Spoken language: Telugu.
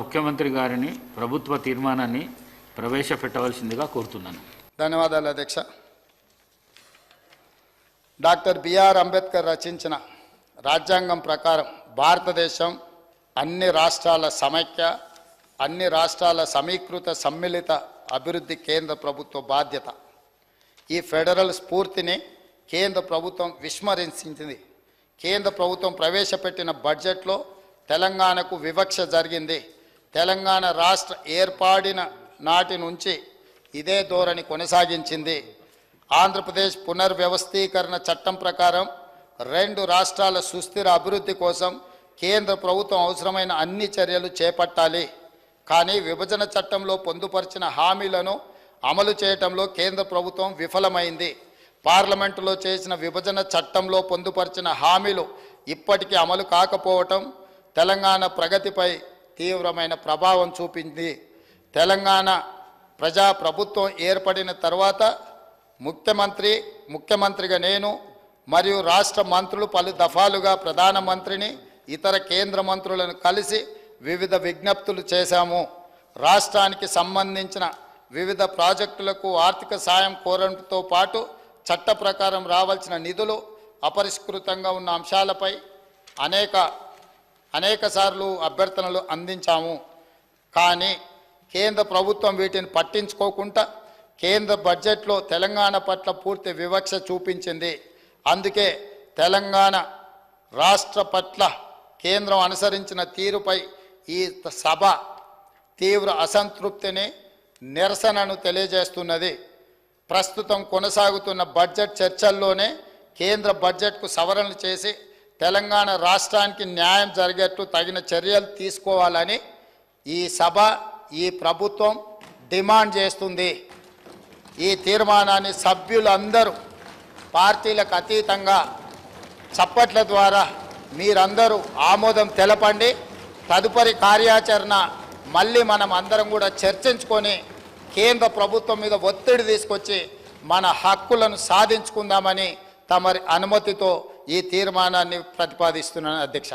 ముఖ్యమంత్రి గారిని ప్రభుత్వ తీర్మానాన్ని ప్రవేశపెట్టవలసిందిగా కోరుతున్నాను. ధన్యవాదాలు అధ్యక్ష. డాక్టర్ బిఆర్ అంబేద్కర్ రచించిన రాజ్యాంగం ప్రకారం భారతదేశం అన్ని రాష్ట్రాల సమైక్య, అన్ని రాష్ట్రాల సమీకృత సమ్మిళిత అభివృద్ధి కేంద్ర ప్రభుత్వ బాధ్యత. ఈ ఫెడరల్ స్ఫూర్తిని కేంద్ర ప్రభుత్వం విస్మరించింది. కేంద్ర ప్రభుత్వం ప్రవేశపెట్టిన బడ్జెట్లో తెలంగాణకు వివక్ష జరిగింది. తెలంగాణ రాష్ట్ర ఏర్పాడిన నాటి నుంచి ఇదే ధోరణి కొనసాగించింది. ఆంధ్రప్రదేశ్ పునర్వ్యవస్థీకరణ చట్టం ప్రకారం 2 రాష్ట్రాల సుస్థిర అభివృద్ధి కోసం కేంద్ర ప్రభుత్వం అవసరమైన అన్ని చర్యలు చేపట్టాలి. కానీ విభజన చట్టంలో పొందుపరిచిన హామీలను అమలు చేయటంలో కేంద్ర ప్రభుత్వం విఫలమైంది. పార్లమెంటులో చేసిన విభజన చట్టంలో పొందుపరిచిన హామీలు ఇప్పటికీ అమలు కాకపోవటం తెలంగాణ ప్రగతిపై తీవ్రమైన ప్రభావం చూపింది. తెలంగాణ ప్రజాప్రభుత్వం ఏర్పడిన తర్వాత ముఖ్యమంత్రిగా నేను మరియు రాష్ట్ర మంత్రులు పలు దఫాలుగా ప్రధానమంత్రిని, ఇతర కేంద్ర మంత్రులను కలిసి వివిధ విజ్ఞప్తులు చేశాము. రాష్ట్రానికి సంబంధించిన వివిధ ప్రాజెక్టులకు ఆర్థిక సాయం కోరడంతో పాటు చట్ట ప్రకారం రావాల్సిన నిధులు అపరిష్కృతంగా ఉన్న అంశాలపై అనేక సార్లు అభ్యర్థనలు అందించాము. కానీ కేంద్ర ప్రభుత్వం వీటిని పట్టించుకోకుండా కేంద్ర బడ్జెట్లో తెలంగాణ పట్ల పూర్తి వివక్ష చూపించింది. అందుకే తెలంగాణ రాష్ట్ర పట్ల కేంద్రం అనుసరించిన తీరుపై ఈ సభ తీవ్ర అసంతృప్తిని, నిరసనను తెలియజేస్తున్నది. ప్రస్తుతం కొనసాగుతున్న బడ్జెట్ చర్చల్లోనే కేంద్ర బడ్జెట్కు సవరణలు చేసి తెలంగాణ రాష్ట్రానికి న్యాయం జరిగేట్టు తగిన చర్యలు తీసుకోవాలని ఈ సభ, ఈ ప్రభుత్వం డిమాండ్ చేస్తుంది. ఈ తీర్మానాన్ని సభ్యులందరూ పార్టీలకు అతీతంగా చప్పట్ల ద్వారా మీరందరూ ఆమోదం తెలపండి. తదుపరి కార్యాచరణ మళ్ళీ మనం అందరం కూడా చర్చించుకొని కేంద్ర ప్రభుత్వం మీద ఒత్తిడి తీసుకొచ్చి మన హక్కులను సాధించుకుందామని తమరి అనుమతితో ఈ తీర్మానాన్ని ప్రతిపాదిస్తున్నాను అధ్యక్ష.